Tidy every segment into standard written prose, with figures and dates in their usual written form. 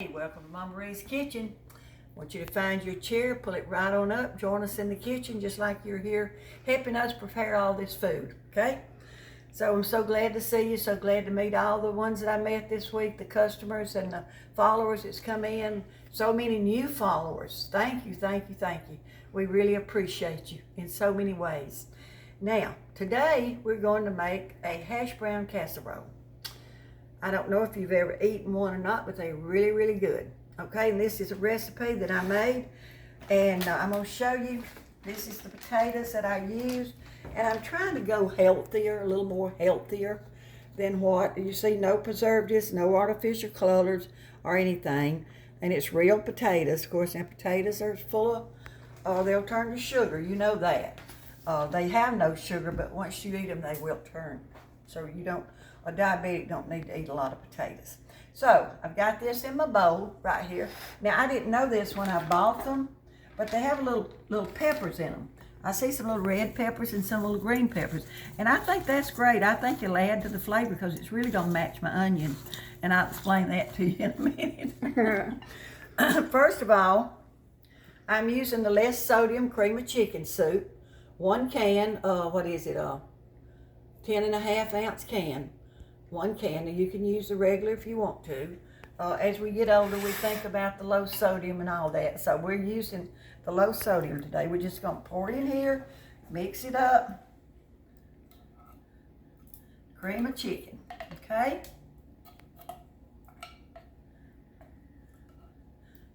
Hey, welcome to Mama Ray's Kitchen. I want you to find your chair, pull it right on up, join us in the kitchen just like you're here helping us prepare all this food, okay? So I'm so glad to see you, so glad to meet all the ones that I met this week, the customers and the followers that's come in. So many new followers. Thank you, thank you, thank you. We really appreciate you in so many ways. Now, today we're going to make a Hashbrown Casserole. I don't know if you've ever eaten one or not, but they're really, really good. Okay, and this is a recipe that I made, and I'm going to show you. This is the potatoes that I used, and I'm trying to go healthier, a little more healthier than what you see. No preservatives, no artificial colors or anything, and it's real potatoes. Of course, and potatoes are full of, they'll turn to sugar. You know that. They have no sugar, but once you eat them, they will turn. So you don't. A diabetic don't need to eat a lot of potatoes. So I've got this in my bowl right here. Now I didn't know this when I bought them, but they have little peppers in them. I see some little red peppers and some little green peppers, and I think that's great. I think it'll add to the flavor because it's really gonna match my onion, and I'll explain that to you in a minute. First of all, I'm using the less sodium cream of chicken soup. 1 can, what is it, 10.5 ounce can. 1 can, and you can use the regular if you want to. As we get older, we think about the low sodium and all that. So we're using the low sodium today. We're just gonna pour it in here, mix it up. Cream of chicken, okay?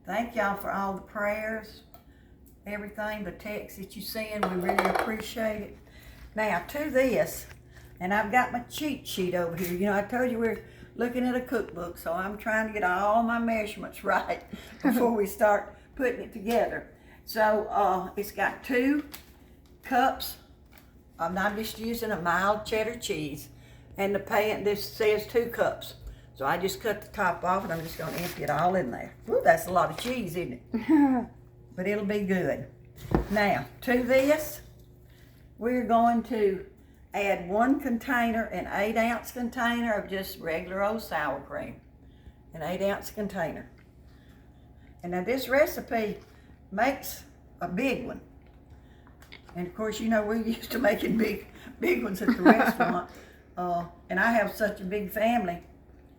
Thank y'all for all the prayers, everything, the texts that you send. We really appreciate it. Now to this, and I've got my cheat sheet over here. You know, I told you we're looking at a cookbook, so I'm trying to get all my measurements right before we start putting it together. So it's got 2 cups. I'm just using a mild cheddar cheese, and the pan, this says 2 cups. So I just cut the top off, and I'm just gonna empty it all in there. Ooh, that's a lot of cheese, isn't it? But it'll be good. Now, to this, we're going to add 1 container, an 8 ounce container of just regular old sour cream. An 8 ounce container. And now this recipe makes a big one. And of course, you know, we're used to making big ones at the restaurant. And I have such a big family.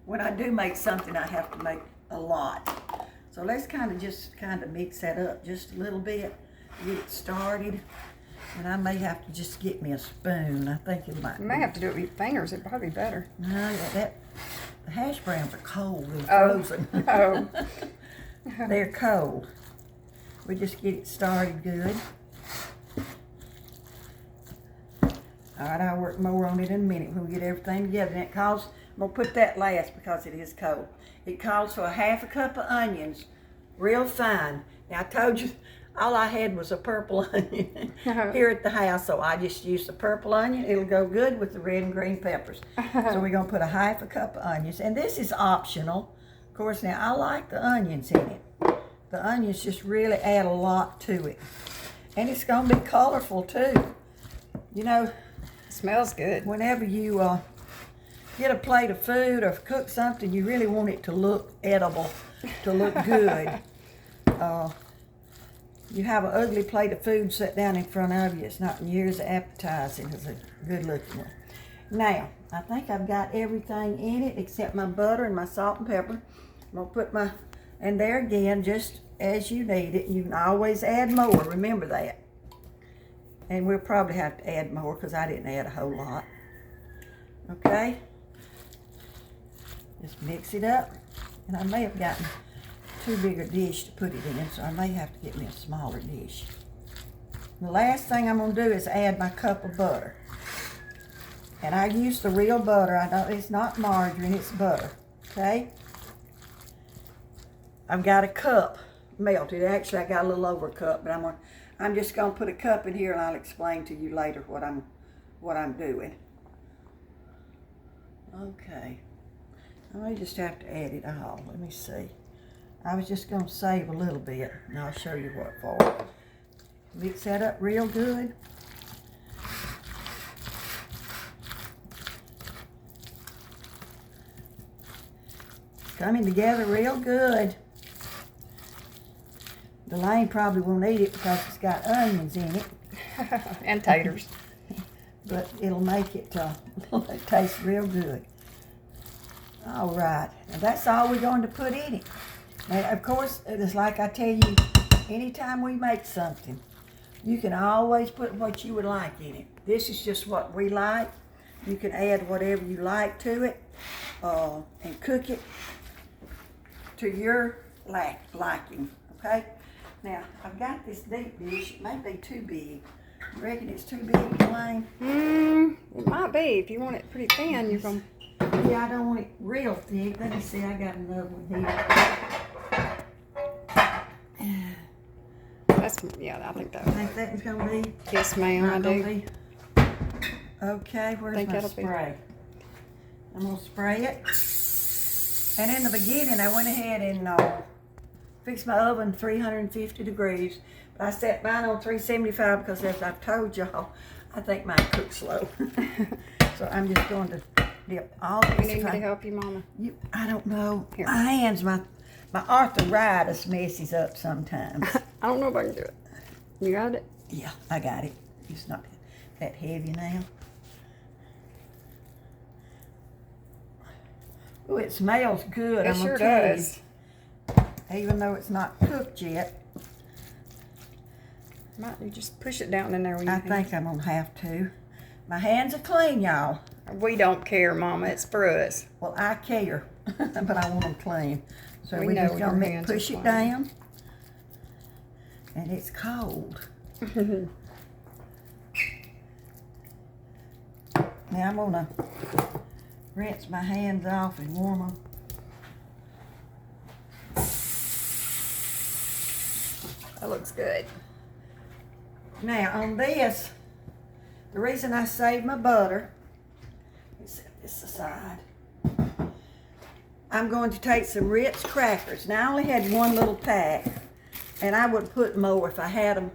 When I do make something, I have to make a lot. So let's kind of mix that up just a little bit, get it started. And I may have to just get me a spoon. I think it might. You may have to do it with your fingers. It'd probably be better. No, the hash browns are cold and frozen. Oh. They're cold. We just get it started good. All right, I'll work more on it in a minute when we get everything together. And it calls, I'm gonna put that last because it is cold. It calls for a 1/2 cup of onions, real fine. Now I told you, all I had was a purple onion here at the house, so I just used the purple onion. It'll go good with the red and green peppers. So we're gonna put a 1/2 cup of onions, and this is optional. Of course, now I like the onions in it. The onions just really add a lot to it. And it's gonna be colorful too. You know, It smells good. whenever you get a plate of food or cook something, you really want it to look edible, to look good. You have an ugly plate of food set down in front of you, it's not near as appetizing as a good looking one. Now, I think I've got everything in it except my butter and my salt and pepper. I'm gonna put my, and there again, just as you need it. You can always add more, remember that. And we'll probably have to add more because I didn't add a whole lot. Okay? Just mix it up. And I may have gotten too big a dish to put it in, so I may have to get me a smaller dish. The last thing I'm gonna do is add my cup of butter. And I use the real butter. I know it's not margarine, it's butter, okay? I've got a cup melted. Actually, I got a little over a cup, but I'm just gonna put a cup in here and I'll explain to you later what I'm doing. Okay, I may just have to add it all. Let me see. I was just gonna save a little bit, and I'll show you what for. Mix that up real good. coming together real good. Delane probably won't eat it because it's got onions in it. And taters. But it'll make it, it tastes real good. All right, now that's all we're going to put in it. Now, of course, it's like I tell you, anytime we make something, you can always put what you would like in it. This is just what we like. You can add whatever you like to it and cook it to your liking, okay? Now, I've got this deep dish. It may be too big. You reckon it's too big, Delane? It might be. If you want it pretty thin, you're going to... Yeah, I don't want it real thick. Let me see, I got another one here. That's, yeah, I think that I think that was gonna be. Yes, ma'am, I not gonna do. be. Okay, where's my spray? I'm gonna spray it. And in the beginning, I went ahead and fixed my oven 350 degrees. But I set mine on 375 because, as I've told y'all, I think mine cooks slow. So I'm just going to dip all this. You need me to help you, Mama? I don't know. Here. My hands, my arthritis messes up sometimes. I don't know if I can do it. You got it? Yeah, I got it. It's not that heavy now. Oh, it smells good. It sure does. Even though it's not cooked yet. Might you just push it down in there when you I think I'm going to have to. My hands are clean, y'all. We don't care, Mama. It's for us. Well, I care, but I want them clean. So We we're know just your going to hands are push it clean. down. And it's cold. Now I'm going to rinse my hands off and warm them. That looks good. Now on this, the reason I saved my butter, let me set this aside. I'm going to take some Ritz crackers. Now I only had one little pack, and I would put more if I had them,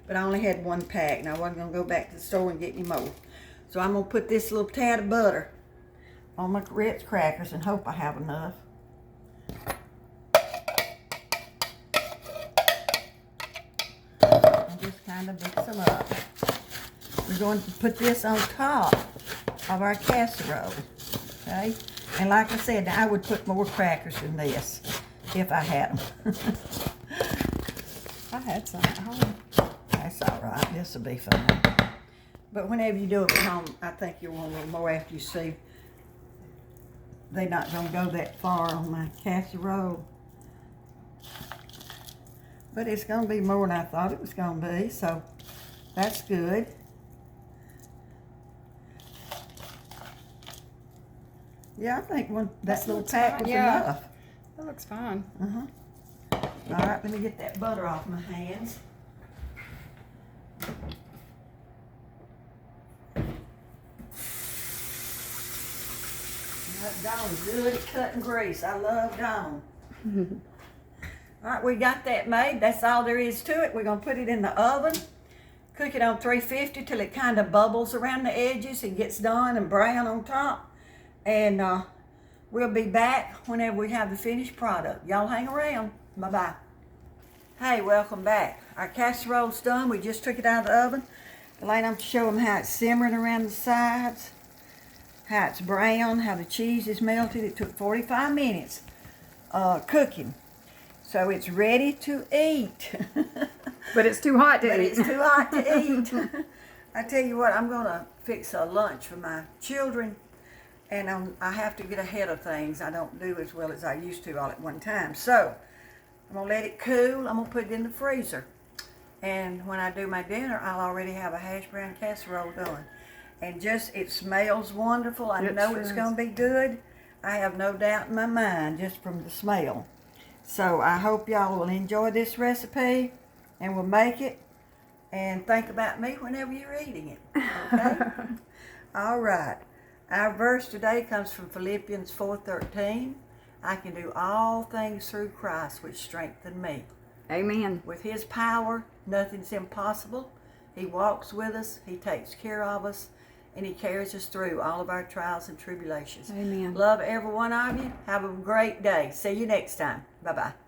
but I only had one pack, and I wasn't going to go back to the store and get any more. So I'm going to put this little tad of butter on my Ritz crackers and hope I have enough. And just kind of mix them up. We're going to put this on top of our casserole, okay? And like I said, I would put more crackers than this if I had them. I had some at home. That's all right. This will be fine. But whenever you do it at home, I think you'll want a little more after you see they're not going to go that far on my casserole. But it's going to be more than I thought it was going to be, so that's good. Yeah, I think that little pack was enough. That looks fine. All right, let me get that butter off my hands. Dawn's good at cutting grease. I love Dawn. All right, we got that made. That's all there is to it. We're going to put it in the oven. Cook it on 350 till it kind of bubbles around the edges and gets done and brown on top. And we'll be back whenever we have the finished product. Y'all hang around. Bye-bye. Hey, welcome back. Our casserole's done. We just took it out of the oven. Elaine, I'm to show them how it's simmering around the sides, how it's brown, how the cheese is melted. It took 45 minutes cooking. So it's ready to eat. But it's too hot to eat. It's too hot to eat. I tell you what, I'm going to fix a lunch for my children. And I have to get ahead of things. I don't do as well as I used to all at one time. So I'm going to let it cool. I'm going to put it in the freezer. And when I do my dinner, I'll already have a Hashbrown Casserole done. And just, it smells wonderful. I know it's going to be good. I have no doubt in my mind just from the smell. So I hope y'all will enjoy this recipe and will make it. And think about me whenever you're eating it. Okay? All right. Our verse today comes from Philippians 4:13. I can do all things through Christ which strengthen me. Amen. With his power, nothing's impossible. He walks with us. He takes care of us. and He carries us through all of our trials and tribulations. Amen. Love every one of you. Have a great day. See you next time. Bye-bye.